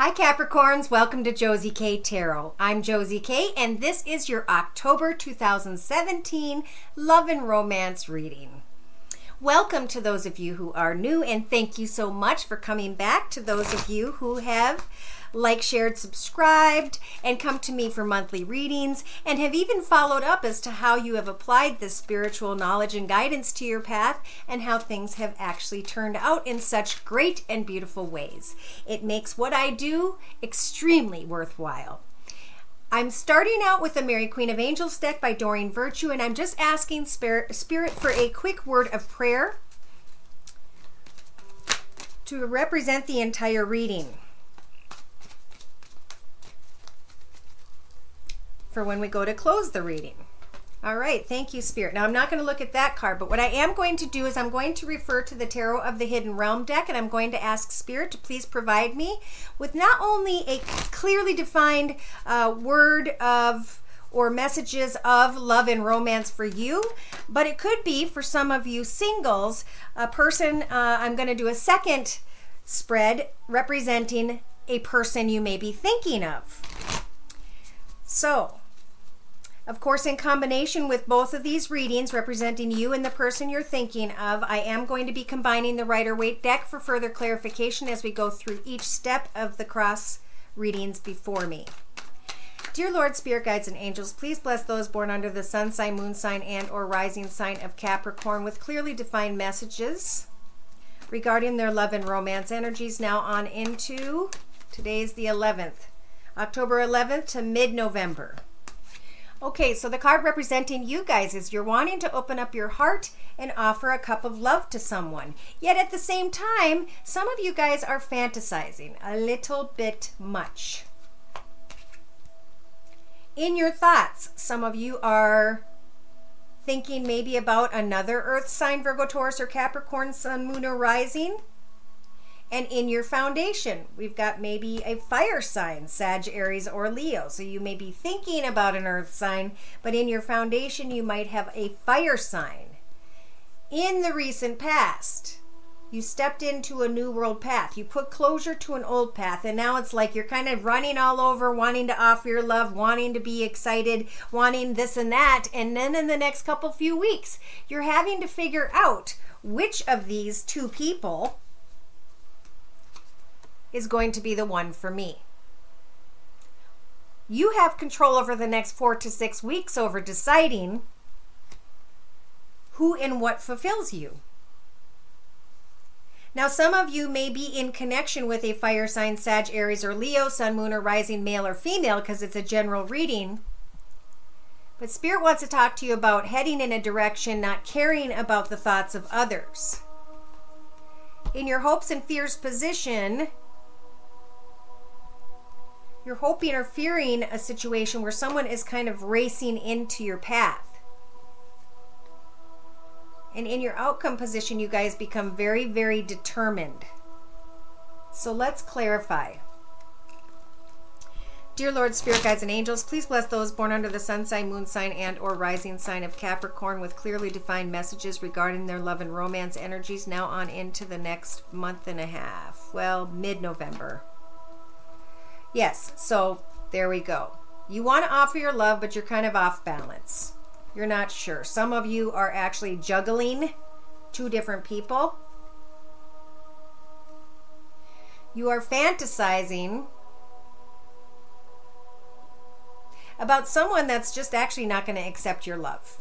Hi Capricorns, welcome to Josie K Tarot. I'm Josie K and this is your October 2017 Love and Romance reading. Welcome to those of you who are new, and thank you so much for coming back. To those of you who have liked, shared, subscribed, and come to me for monthly readings, and have even followed up as to how you have applied this spiritual knowledge and guidance to your path, and how things have actually turned out in such great and beautiful ways. It makes what I do extremely worthwhile. I'm starting out with the Mary Queen of Angels deck by Doreen Virtue, and I'm just asking Spirit for a quick word of prayer to represent the entire reading for when we go to close the reading. All right, thank you, Spirit. Now, I'm not going to look at that card, but what I am going to do is I'm going to refer to the Tarot of the Hidden Realm deck, and I'm going to ask Spirit to please provide me with not only a clearly defined word of or messages of love and romance for you, but it could be for some of you singles, a person. I'm going to do a second spread representing a person you may be thinking of. So, of course, in combination with both of these readings representing you and the person you're thinking of, I am going to be combining the Rider-Waite deck for further clarification as we go through each step of the cross readings before me. Dear Lord, Spirit Guides, and Angels, please bless those born under the sun sign, moon sign, and or rising sign of Capricorn with clearly defined messages regarding their love and romance energies now on into, today's the 11th, October 11th to mid-November. Okay, so the card representing you guys is you're wanting to open up your heart and offer a cup of love to someone. Yet at the same time, some of you guys are fantasizing a little bit much. In your thoughts, some of you are thinking maybe about another earth sign, Virgo, Taurus, or Capricorn, sun, moon, or rising. And in your foundation, we've got maybe a fire sign, Sag, Aries, or Leo. So you may be thinking about an earth sign, but in your foundation, you might have a fire sign. In the recent past, you stepped into a new world path. You put closure to an old path, and now it's like you're kind of running all over, wanting to offer your love, wanting to be excited, wanting this and that. And then in the next few weeks, you're having to figure out which of these two people is going to be the one for me. You have control over the next 4 to 6 weeks over deciding who and what fulfills you. Now, some of you may be in connection with a fire sign, Sag, Aries, or Leo, sun, moon, or rising, male or female, because it's a general reading. But Spirit wants to talk to you about heading in a direction, not caring about the thoughts of others. In your hopes and fears position, you're hoping or fearing a situation where someone is kind of racing into your path. And in your outcome position, you guys become very, very determined. So let's clarify. Dear Lord, Spirit Guides, and Angels, please bless those born under the sun sign, moon sign, and or rising sign of Capricorn with clearly defined messages regarding their love and romance energies now on into the next month and a half. Well, mid-November. Yes, so there we go. You want to offer your love, but you're kind of off balance. You're not sure. Some of you are actually juggling two different people. You are fantasizing about someone that's just actually not going to accept your love.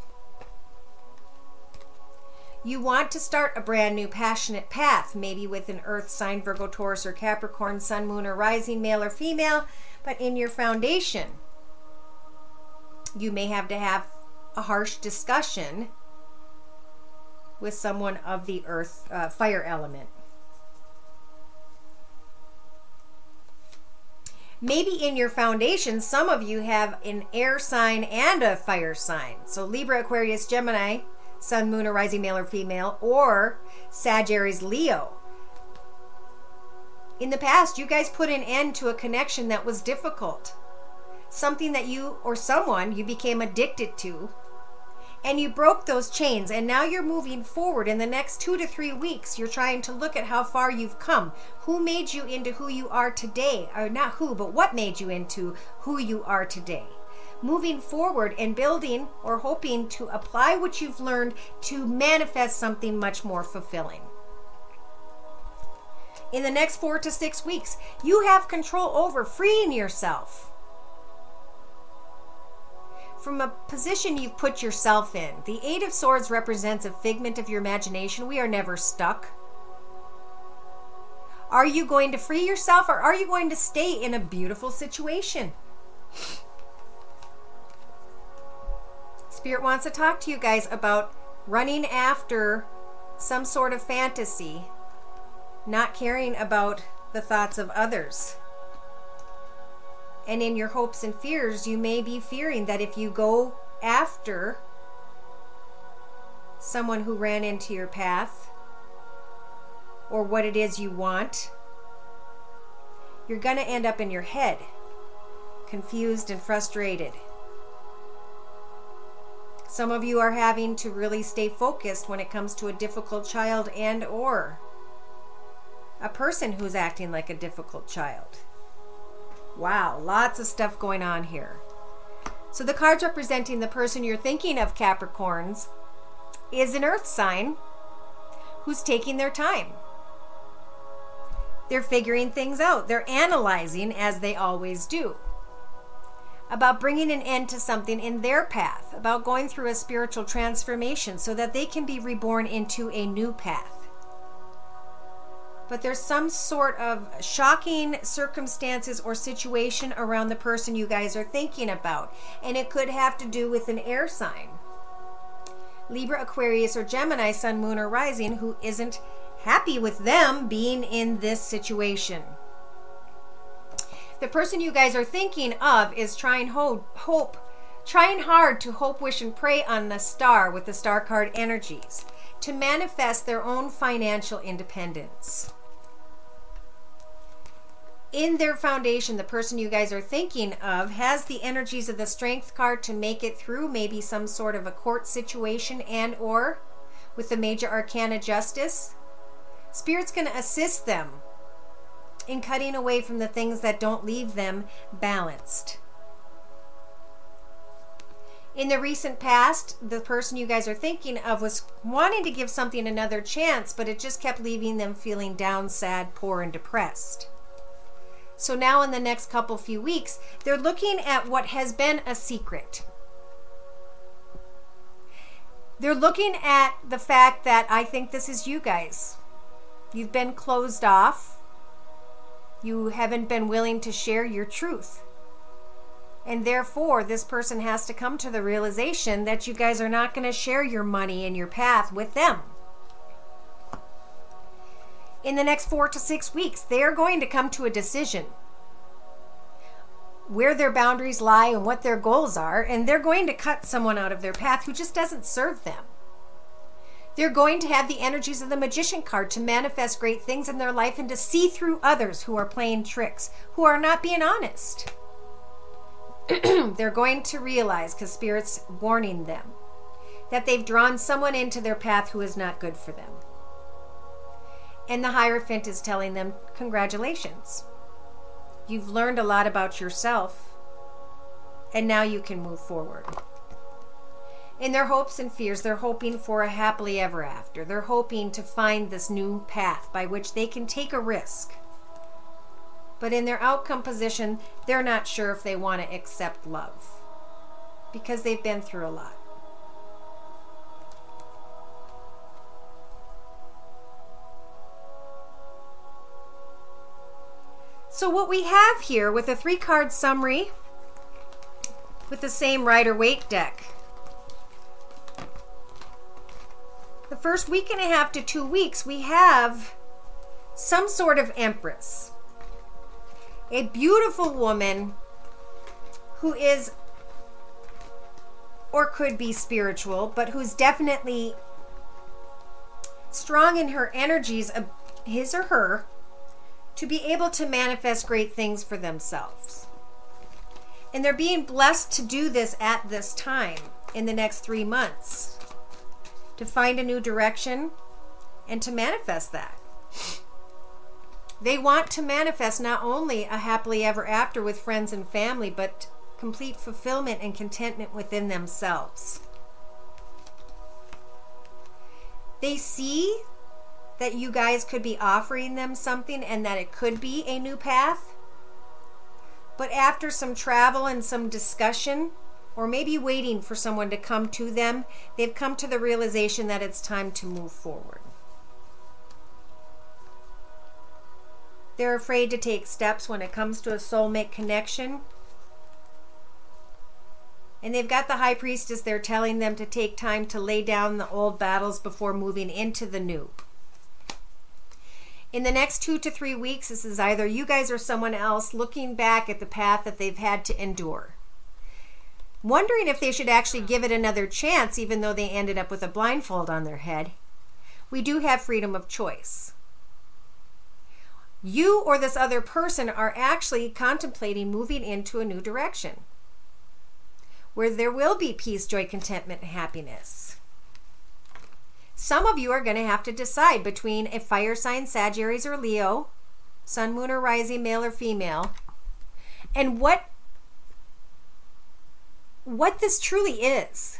You want to start a brand new passionate path, maybe with an earth sign, Virgo, Taurus, or Capricorn, sun, moon, or rising, male or female, but in your foundation, you may have to have a harsh discussion with someone of the earth, fire element. Maybe in your foundation, some of you have an air sign and a fire sign. So Libra, Aquarius, Gemini, sun, moon, or rising, male or female, or Sag, Aries, Leo. In the past, you guys put an end to a connection that was difficult. Something that you or someone you became addicted to. And you broke those chains, and now you're moving forward. In the next 2 to 3 weeks, you're trying to look at how far you've come. Who made you into who you are today? Or not who, but what made you into who you are today? Moving forward and building or hoping to apply what you've learned to manifest something much more fulfilling. In the next 4 to 6 weeks, you have control over freeing yourself from a position you've put yourself in. The Eight of Swords represents a figment of your imagination. We are never stuck. Are you going to free yourself, or are you going to stay in a beautiful situation? Spirit wants to talk to you guys about running after some sort of fantasy, not caring about the thoughts of others. And in your hopes and fears, you may be fearing that if you go after someone who ran into your path or what it is you want, you're going to end up in your head, confused and frustrated. Some of you are having to really stay focused when it comes to a difficult child and or a person who's acting like a difficult child. Wow, lots of stuff going on here. So the cards representing the person you're thinking of, Capricorns, is an earth sign who's taking their time. They're figuring things out. They're analyzing, as they always do, about bringing an end to something in their path, about going through a spiritual transformation so that they can be reborn into a new path. But there's some sort of shocking circumstances or situation around the person you guys are thinking about. And it could have to do with an air sign. Libra, Aquarius, or Gemini, Sun, Moon, or Rising, who isn't happy with them being in this situation. The person you guys are thinking of is trying hard to hope, wish, and pray on the star with the star card energies to manifest their own financial independence. In their foundation, the person you guys are thinking of has the energies of the Strength card to make it through maybe some sort of a court situation and or with the Major Arcana Justice. Spirit's going to assist them in cutting away from the things that don't leave them balanced. In the recent past, the person you guys are thinking of was wanting to give something another chance, but it just kept leaving them feeling down, sad, poor, and depressed. So now in the next few weeks, they're looking at what has been a secret. They're looking at the fact that I think this is you guys. You've been closed off. You haven't been willing to share your truth. And therefore, this person has to come to the realization that you guys are not going to share your money and your path with them. In the next 4 to 6 weeks, they are going to come to a decision where their boundaries lie and what their goals are, and they're going to cut someone out of their path who just doesn't serve them. They're going to have the energies of the Magician card to manifest great things in their life and to see through others who are playing tricks, who are not being honest. They're going to realize, because Spirit's warning them, that they've drawn someone into their path who is not good for them. And the Hierophant is telling them, congratulations. You've learned a lot about yourself, and now you can move forward. In their hopes and fears, they're hoping for a happily ever after. They're hoping to find this new path by which they can take a risk. But in their outcome position, they're not sure if they want to accept love, because they've been through a lot. So what we have here with a 3-card summary with the same Rider-Waite deck. The first week and a half to 2 weeks, we have some sort of Empress. A beautiful woman who is, or could be spiritual, but who's definitely strong in her energies, his or her, to be able to manifest great things for themselves. And they're being blessed to do this at this time. in the next 3 months to find a new direction and to manifest that. They want to manifest not only a happily ever after with friends and family, but complete fulfillment and contentment within themselves. They see that you guys could be offering them something and that it could be a new path. But after some travel and some discussion, or maybe waiting for someone to come to them, they've come to the realization that it's time to move forward. They're afraid to take steps when it comes to a soulmate connection. And they've got the High Priestess there telling them to take time to lay down the old battles before moving into the new. In the next 2 to 3 weeks, this is either you guys or someone else looking back at the path that they've had to endure, wondering if they should actually give it another chance, even though they ended up with a blindfold on their head. We do have freedom of choice. You or this other person are actually contemplating moving into a new direction where there will be peace, joy, contentment, and happiness. Some of you are going to have to decide between a fire sign, Sagittarius or Leo, sun, moon, or rising, male or female, and what this truly is.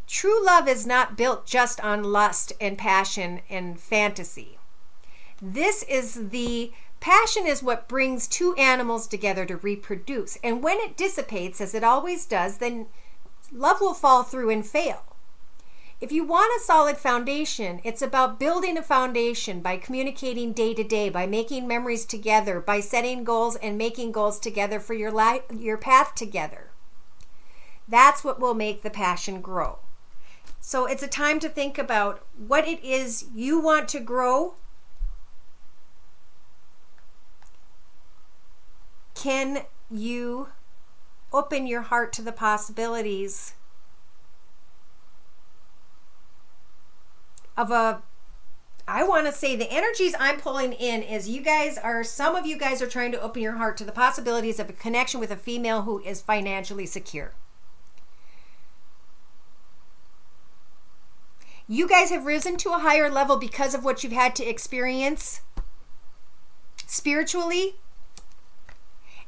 True love is not built just on lust and passion and fantasy. Passion is what brings two animals together to reproduce. And when it dissipates, as it always does, then love will fall through and fail. If you want a solid foundation, it's about building a foundation by communicating day to day, by making memories together, by setting goals and making goals together for your life, your path together. That's what will make the passion grow. So it's a time to think about what it is you want to grow. Can you open your heart to the possibilities of I want to say the energies I'm pulling in is some of you guys are trying to open your heart to the possibilities of a connection with a female who is financially secure. You guys have risen to a higher level because of what you've had to experience spiritually.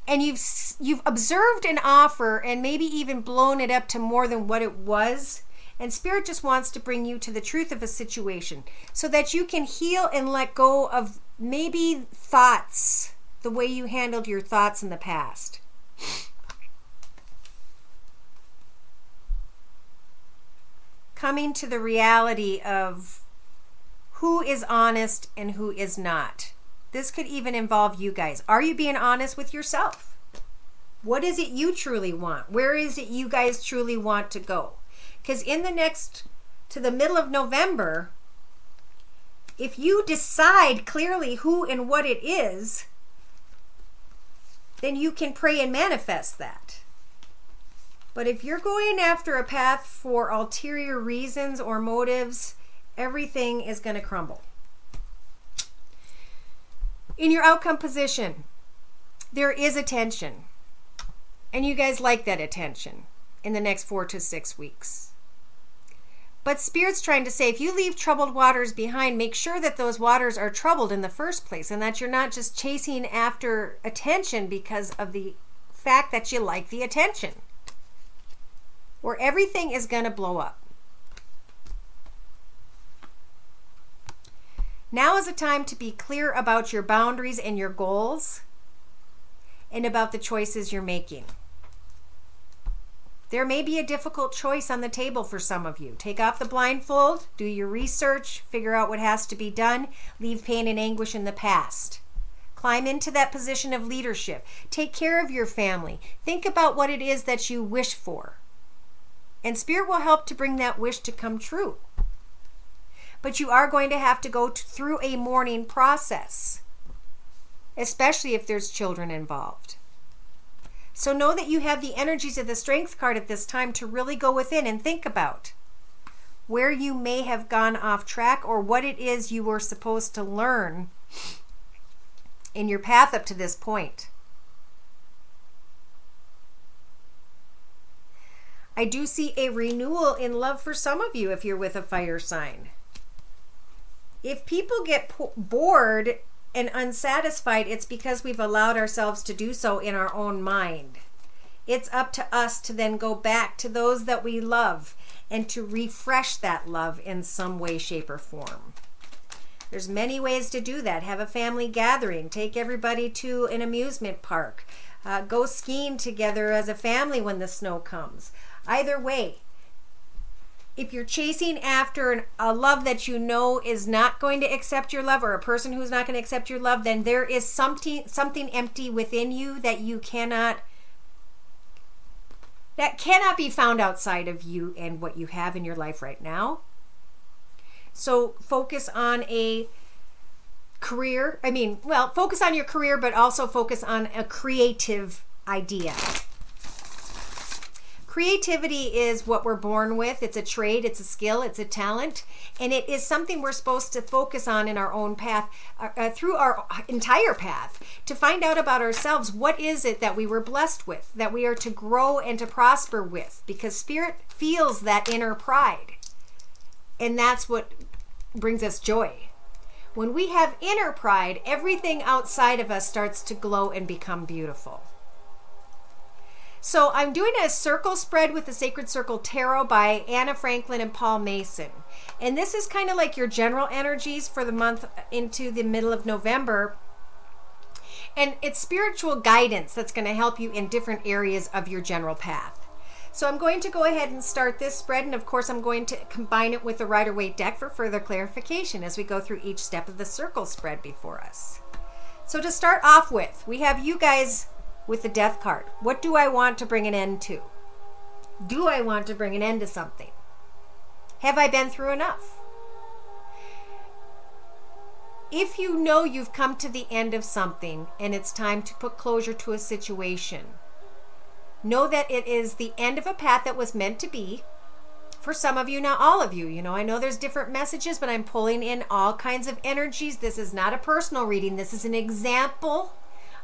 And you've observed an offer and maybe even blown it up to more than what it was. And Spirit just wants to bring you to the truth of a situation so that you can heal and let go of maybe thoughts, the way you handled your thoughts in the past. Coming to the reality of who is honest and who is not. This could even involve you guys. Are you being honest with yourself? What is it you truly want? Where is it you guys truly want to go? Because to the middle of November, if you decide clearly who and what it is, then you can pray and manifest that. But if you're going after a path for ulterior reasons or motives, everything is going to crumble. In your outcome position, there is attention. And you guys like that attention in the next 4 to 6 weeks. But Spirit's trying to say, if you leave troubled waters behind, make sure that those waters are troubled in the first place and that you're not just chasing after attention because of the fact that you like the attention, or everything is going to blow up. Now is a time to be clear about your boundaries and your goals and about the choices you're making. There may be a difficult choice on the table for some of you. Take off the blindfold, do your research, figure out what has to be done, leave pain and anguish in the past. Climb into that position of leadership. Take care of your family. Think about what it is that you wish for. And Spirit will help to bring that wish to come true. But you are going to have to go through a mourning process, especially if there's children involved. So know that you have the energies of the Strength card at this time to really go within and think about where you may have gone off track or what it is you were supposed to learn in your path up to this point. I do see a renewal in love for some of you if you're with a fire sign. If people get bored and unsatisfied, it's because we've allowed ourselves to do so in our own mind. It's up to us to then go back to those that we love and to refresh that love in some way, shape, or form. There's many ways to do that. Have a family gathering. Take everybody to an amusement park. Go skiing together as a family when the snow comes. Either way, if you're chasing after a love that you know is not going to accept your love, or a person who's not going to accept your love, then there is something empty within you that cannot be found outside of you and what you have in your life right now. So focus on a career. Focus on your career, but also focus on a creative idea. Creativity is what we're born with. It's a trade, it's a skill, it's a talent, and it is something we're supposed to focus on in our own path, through our entire path, to find out about ourselves. What is it that we were blessed with, that we are to grow and to prosper with? Because Spirit feels that inner pride, and that's what brings us joy. When we have inner pride, everything outside of us starts to glow and become beautiful. So I'm doing a circle spread with the Sacred Circle Tarot by Anna Franklin and Paul Mason. And this is kind of like your general energies for the month into the middle of November. And it's spiritual guidance that's going to help you in different areas of your general path. So I'm going to go ahead and start this spread. And of course, I'm going to combine it with the Rider-Waite deck for further clarification as we go through each step of the circle spread before us. So to start off with, we have you guys with the Death card. What do I want to bring an end to? Do I want to bring an end to something? Have I been through enough? If you know you've come to the end of something and it's time to put closure to a situation, know that it is the end of a path that was meant to be. For some of you, not all of you. I know there's different messages, but I'm pulling in all kinds of energies. This is not a personal reading. This is an example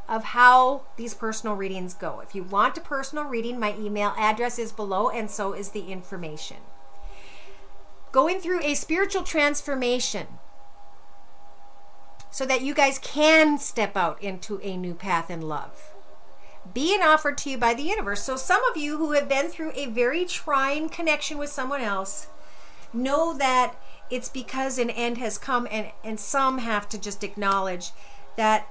of how these personal readings go. If you want a personal reading, my email address is below, and so is the information. Going through a spiritual transformation so that you guys can step out into a new path in love, being offered to you by the universe. So some of you who have been through a very trying connection with someone else know that it's because an end has come, and some have to just acknowledge that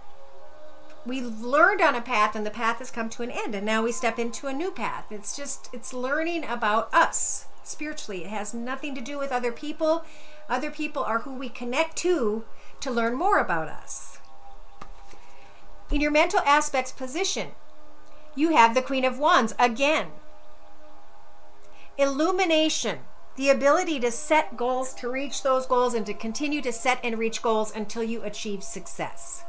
we've learned on a path and the path has come to an end, and now we step into a new path. It's learning about us spiritually. It has nothing to do with other people. Other people are who we connect to learn more about us. In your mental aspects position, you have the Queen of Wands again. Illumination, the ability to set goals, to reach those goals, and to continue to set and reach goals until you achieve success.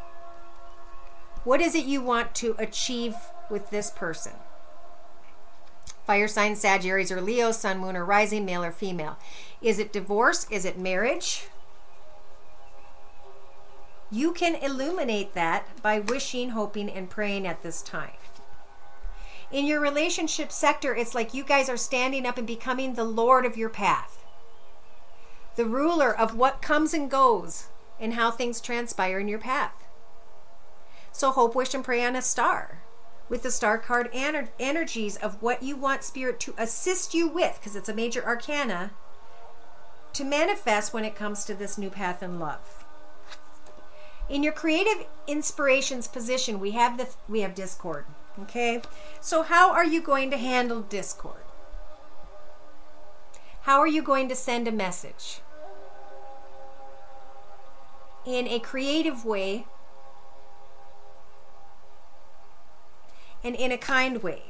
What is it you want to achieve with this person? Fire sign, Sag, Aries, or Leo, Sun, Moon, or Rising, male or female. Is it divorce? Is it marriage? You can illuminate that by wishing, hoping, and praying at this time. In your relationship sector, it's like you guys are standing up and becoming the Lord of your path, the ruler of what comes and goes and how things transpire in your path. So hope, wish, and pray on a star with the star card energies of what you want Spirit to assist you with, because it's a major arcana, to manifest when it comes to this new path in love. In your creative inspirations position, we have discord. Okay, so how are you going to handle discord? How are you going to send a message? In a creative way and in a kind way,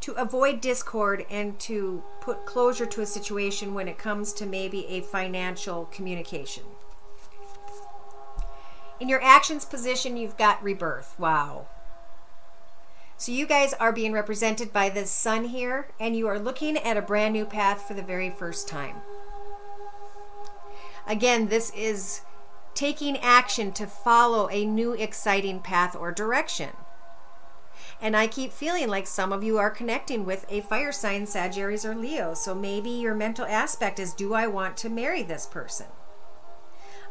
to avoid discord and to put closure to a situation when it comes to maybe a financial communication. In your actions position, you've got rebirth. Wow. So you guys are being represented by this sun here, and you are looking at a brand new path for the very first time. Again, this is taking action to follow a new exciting path or direction. And I keep feeling like some of you are connecting with a fire sign, Sagittarius or Leo. So maybe your mental aspect is, do I want to marry this person?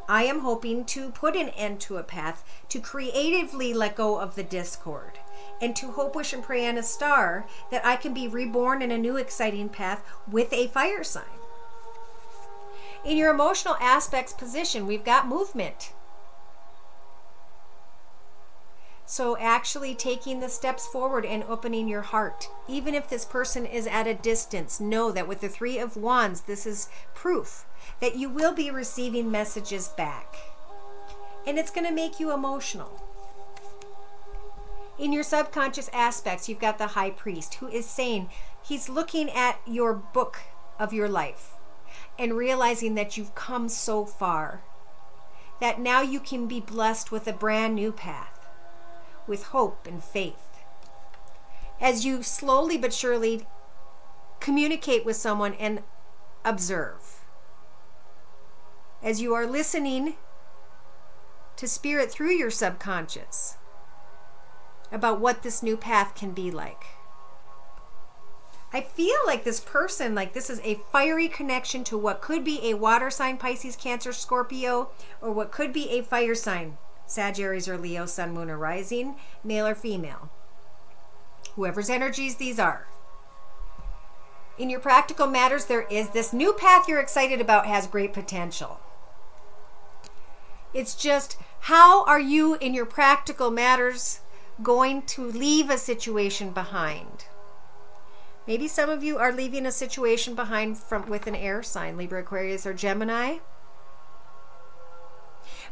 I am hoping to put an end to a path, to creatively let go of the discord, and to hope, wish, and pray on a star that I can be reborn in a new exciting path with a fire sign. In your emotional aspects position, we've got movement. So actually taking the steps forward and opening your heart. Even if this person is at a distance, know that with the Three of Wands, this is proof that you will be receiving messages back. And it's going to make you emotional. In your subconscious aspects, you've got the High Priest, who is saying, he's looking at your book of your life and realizing that you've come so far, that now you can be blessed with a brand new path, with hope and faith. As you slowly but surely communicate with someone and observe. As you are listening to Spirit through your subconscious about what this new path can be like. I feel like this person, like this is a fiery connection to what could be a water sign, Pisces, Cancer, Scorpio, or what could be a fire sign, Sagittarius or Leo, Sun, Moon, or Rising, male or female. Whoever's energies these are. In your practical matters, there is this new path you're excited about, has great potential. It's just, how are you in your practical matters going to leave a situation behind? Maybe some of you are leaving a situation behind with an air sign, Libra, Aquarius, or Gemini.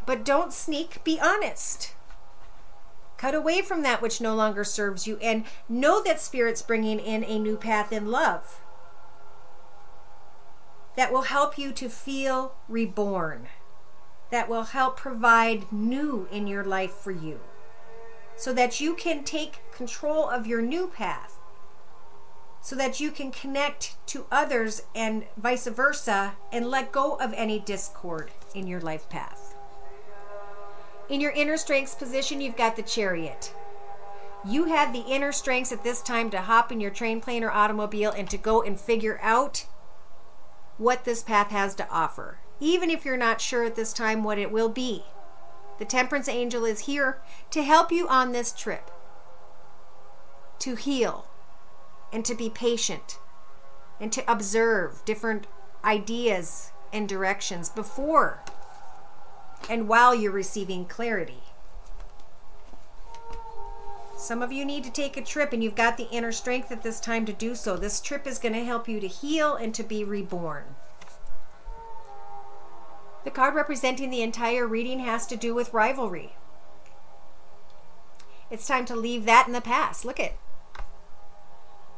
But don't sneak, be honest. Cut away from that which no longer serves you, and know that Spirit's bringing in a new path in love that will help you to feel reborn, that will help provide new in your life for you, so that you can take control of your new path, so that you can connect to others and vice versa, and let go of any discord in your life path. In your inner strengths position, you've got the Chariot. You have the inner strengths at this time to hop in your train, plane, or automobile and to go and figure out what this path has to offer, even if you're not sure at this time what it will be. The Temperance Angel is here to help you on this trip, to heal and to be patient and to observe different ideas and directions before and while you're receiving clarity. Some of you need to take a trip, and you've got the inner strength at this time to do so. This trip is going to help you to heal and to be reborn. The card representing the entire reading has to do with rivalry. It's time to leave that in the past. Look it.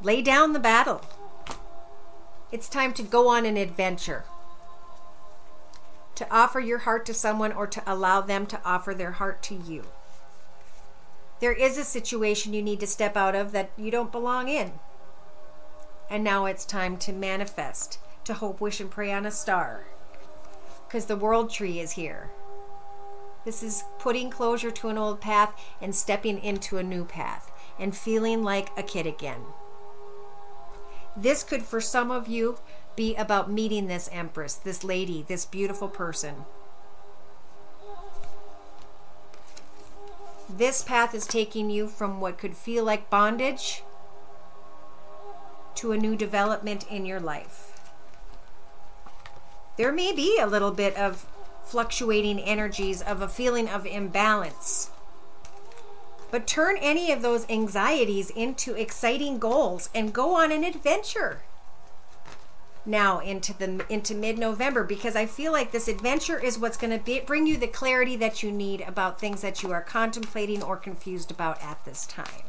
Lay down the battle. It's time to go on an adventure. To offer your heart to someone, or to allow them to offer their heart to you. There is a situation you need to step out of that you don't belong in. And now it's time to manifest, to hope, wish, and pray on a star. Because the World Tree is here. This is putting closure to an old path and stepping into a new path and feeling like a kid again. This could, for some of you, be about meeting this Empress, this lady, this beautiful person. This path is taking you from what could feel like bondage to a new development in your life. There may be a little bit of fluctuating energies of a feeling of imbalance. But turn any of those anxieties into exciting goals and go on an adventure now into mid-November, because I feel like this adventure is what's going to bring you the clarity that you need about things that you are contemplating or confused about at this time.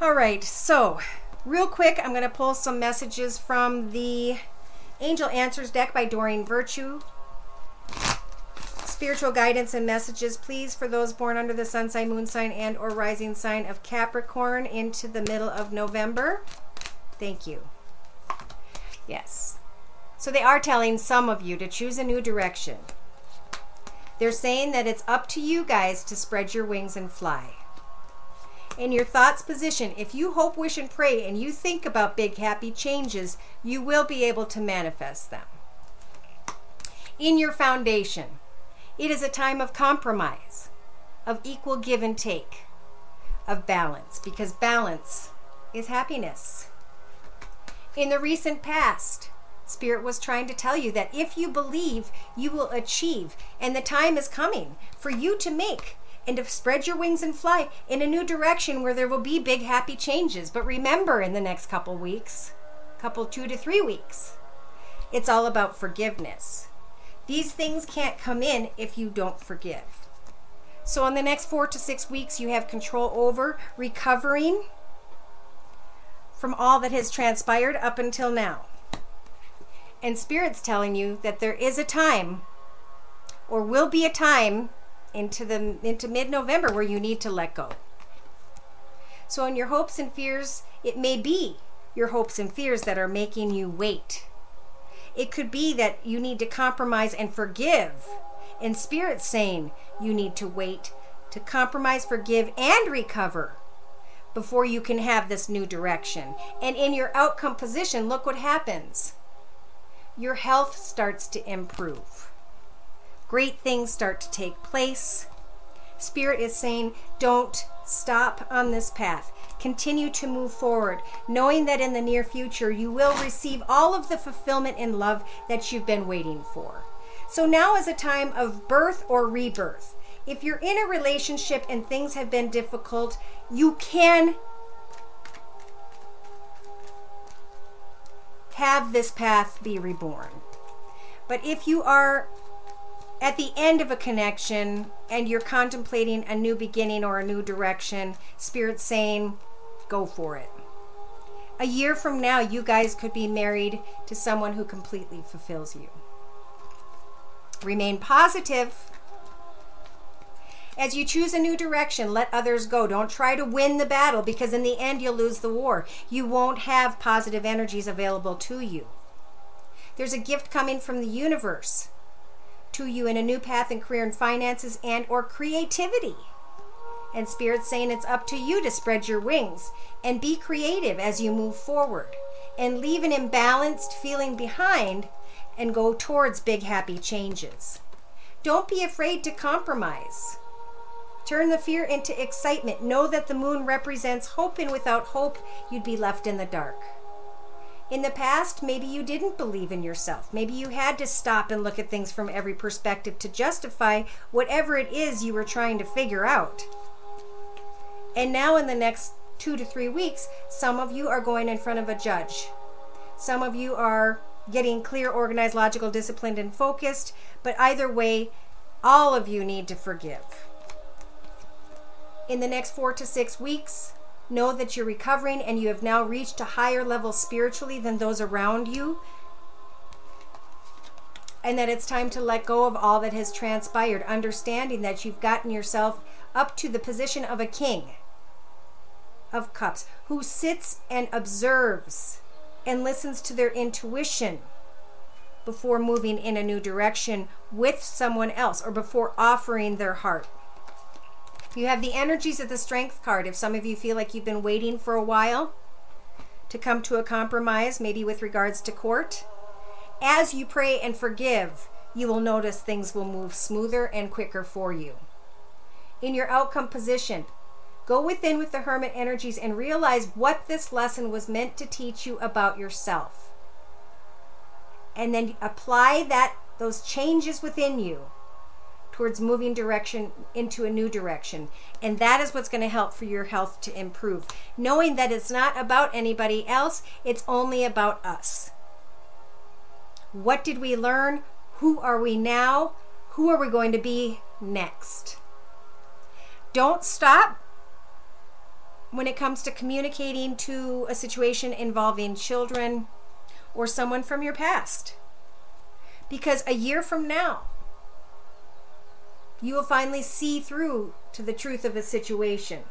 All right, so real quick, I'm going to pull some messages from the Angel Answers deck by Doreen Virtue. Spiritual guidance and messages, please, for those born under the sun sign, moon sign, and or rising sign of Capricorn into the middle of November. Thank you. Yes. So they are telling some of you to choose a new direction. They're saying that it's up to you guys to spread your wings and fly. In your thoughts position, if you hope, wish, and pray, and you think about big, happy changes, you will be able to manifest them. In your foundation, it is a time of compromise, of equal give and take, of balance, because balance is happiness. In the recent past, Spirit was trying to tell you that if you believe, you will achieve, and the time is coming for you to make and to spread your wings and fly in a new direction where there will be big, happy changes. But remember, in the next couple weeks, 2 to 3 weeks, it's all about forgiveness. These things can't come in if you don't forgive. So in the next 4 to 6 weeks, you have control over recovering from all that has transpired up until now. And Spirit's telling you that there is a time, or will be a time, into mid-November where you need to let go. So in your hopes and fears, it may be your hopes and fears that are making you wait. It could be that you need to compromise and forgive. And Spirit's saying you need to wait to compromise, forgive, and recover before you can have this new direction. And in your outcome position, look what happens. Your health starts to improve. Great things start to take place. Spirit is saying, don't stop on this path. Continue to move forward, knowing that in the near future you will receive all of the fulfillment and love that you've been waiting for. So now is a time of birth or rebirth. If you're in a relationship and things have been difficult, you can have this path be reborn. But if you are at the end of a connection and you're contemplating a new beginning or a new direction, Spirit's saying, go for it. A year from now, you guys could be married to someone who completely fulfills you. Remain positive. As you choose a new direction, let others go. Don't try to win the battle, because in the end, you'll lose the war. You won't have positive energies available to you. There's a gift coming from the universe to you in a new path in career and finances and or creativity. And Spirit's saying it's up to you to spread your wings and be creative as you move forward and leave an imbalanced feeling behind and go towards big, happy changes. Don't be afraid to compromise. Turn the fear into excitement. Know that the moon represents hope, and without hope, you'd be left in the dark. In the past, maybe you didn't believe in yourself. Maybe you had to stop and look at things from every perspective to justify whatever it is you were trying to figure out. And now in the next 2 to 3 weeks, some of you are going in front of a judge. Some of you are getting clear, organized, logical, disciplined, and focused. But either way, all of you need to forgive. In the next 4 to 6 weeks, know that you're recovering and you have now reached a higher level spiritually than those around you. And that it's time to let go of all that has transpired, understanding that you've gotten yourself up to the position of a king of cups who sits and observes and listens to their intuition before moving in a new direction with someone else or before offering their heart. You have the energies of the Strength card. If some of you feel like you've been waiting for a while to come to a compromise, maybe with regards to court, as you pray and forgive, you will notice things will move smoother and quicker for you. In your outcome position, go within with the Hermit energies and realize what this lesson was meant to teach you about yourself. And then apply those changes within you towards moving direction into a new direction. And that is what's going to help for your health to improve. Knowing that it's not about anybody else, it's only about us. What did we learn? Who are we now? Who are we going to be next? Don't stop when it comes to communicating to a situation involving children or someone from your past. Because a year from now, you will finally see through to the truth of a situation.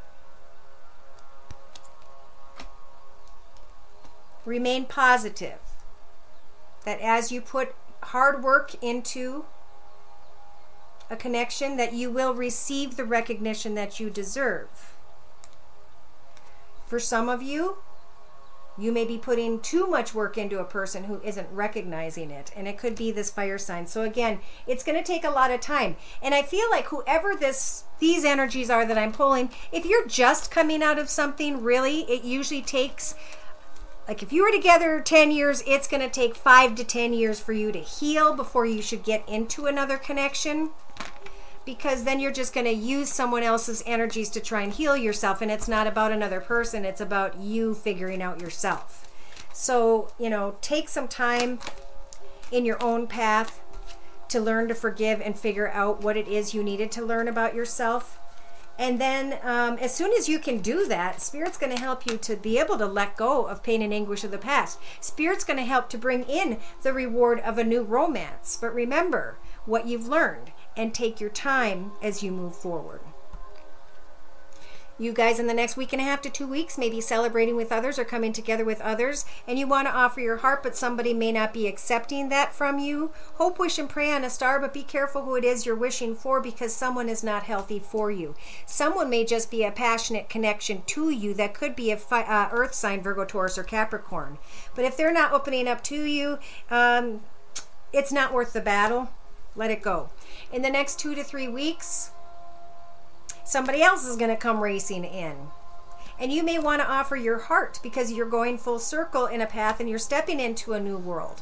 Remain positive that as you put hard work into a connection, that you will receive the recognition that you deserve. For some of you, you may be putting too much work into a person who isn't recognizing it. And it could be this fire sign. So again, it's going to take a lot of time. And I feel like whoever these energies are that I'm pulling, if you're just coming out of something, really, it usually takes, like if you were together 10 years, it's going to take 5 to 10 years for you to heal before you should get into another connection. Because then you're just going to use someone else's energies to try and heal yourself. And it's not about another person. It's about you figuring out yourself. So, you know, take some time in your own path to learn to forgive and figure out what it is you needed to learn about yourself. And then as soon as you can do that, Spirit's going to help you to be able to let go of pain and anguish of the past. Spirit's going to help to bring in the reward of a new romance. But remember what you've learned. And take your time as you move forward. You guys in the next week and a half to 2 weeks may be celebrating with others or coming together with others, and you want to offer your heart, but somebody may not be accepting that from you. Hope, wish, and pray on a star, but be careful who it is you're wishing for, because someone is not healthy for you. Someone may just be a passionate connection to you that could be a earth sign, Virgo, Taurus, or Capricorn. But if they're not opening up to you, it's not worth the battle. Let it go. In the next 2 to 3 weeks, somebody else is going to come racing in. And you may want to offer your heart because you're going full circle in a path and you're stepping into a new world.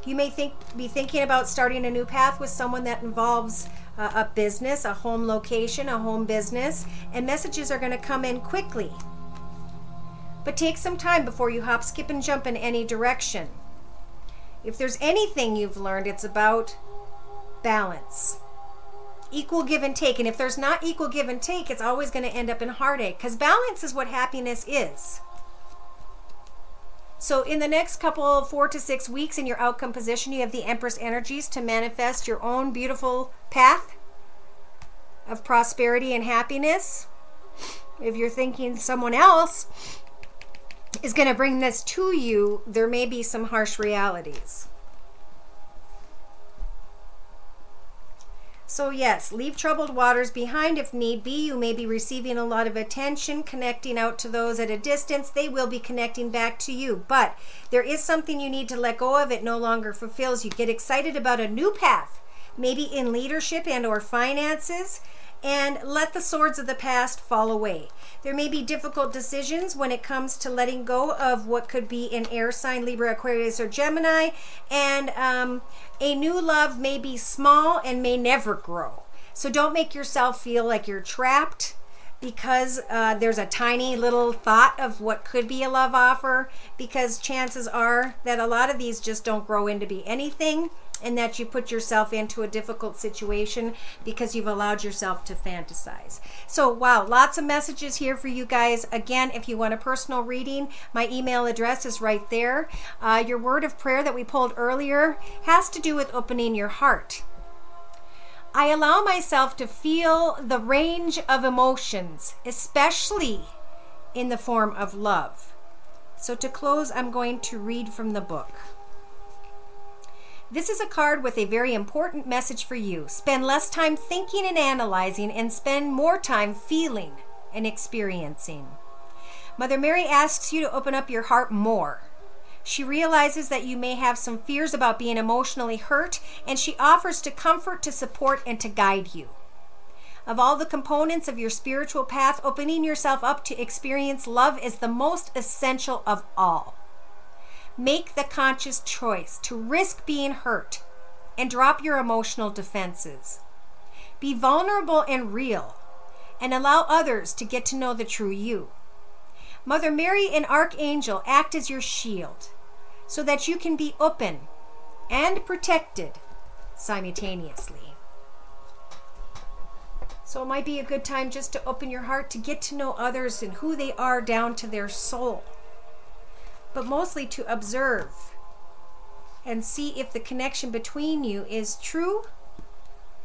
You may be thinking about starting a new path with someone that involves a business, a home location, a home business, and messages are going to come in quickly. But take some time before you hop, skip, and jump in any direction. If there's anything you've learned, it's about balance. Equal give and take. And if there's not equal give and take, it's always going to end up in heartache, because balance is what happiness is. So in the next couple, 4 to 6 weeks in your outcome position, you have the Empress energies to manifest your own beautiful path of prosperity and happiness. If you're thinking someone else is going to bring this to you, there may be some harsh realities. So yes, leave troubled waters behind if need be. You may be receiving a lot of attention, connecting out to those at a distance. They will be connecting back to you. But there is something you need to let go of. It no longer fulfills you. Get excited about a new path, maybe in leadership and or finances, and let the swords of the past fall away. There may be difficult decisions when it comes to letting go of what could be an air sign, Libra, Aquarius, or Gemini, and a new love may be small and may never grow. So don't make yourself feel like you're trapped because there's a tiny little thought of what could be a love offer, because chances are that a lot of these just don't grow into be anything, and that you put yourself into a difficult situation because you've allowed yourself to fantasize. So wow, lots of messages here for you guys. Again, if you want a personal reading, my email address is right there. Your word of prayer that we pulled earlier has to do with opening your heart. I allow myself to feel the range of emotions, especially in the form of love. So to close, I'm going to read from the book. This is a card with a very important message for you. Spend less time thinking and analyzing and spend more time feeling and experiencing. Mother Mary asks you to open up your heart more. She realizes that you may have some fears about being emotionally hurt, and she offers to comfort, to support, and to guide you. Of all the components of your spiritual path, opening yourself up to experience love is the most essential of all. Make the conscious choice to risk being hurt and drop your emotional defenses. Be vulnerable and real, and allow others to get to know the true you. Mother Mary and Archangel act as your shield so that you can be open and protected simultaneously. So it might be a good time just to open your heart to get to know others and who they are down to their soul. But mostly to observe and see if the connection between you is true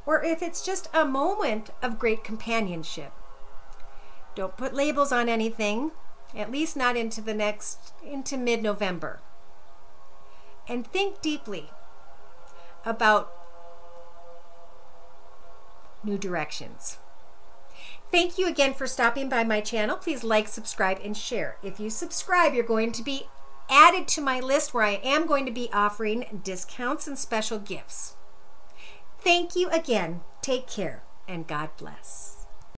or if it's just a moment of great companionship. Don't put labels on anything, at least not into mid-November. And think deeply about new directions. Thank you again for stopping by my channel. Please like, subscribe, and share. If you subscribe, you're going to be added to my list where I am going to be offering discounts and special gifts. Thank you again. Take care, and God bless.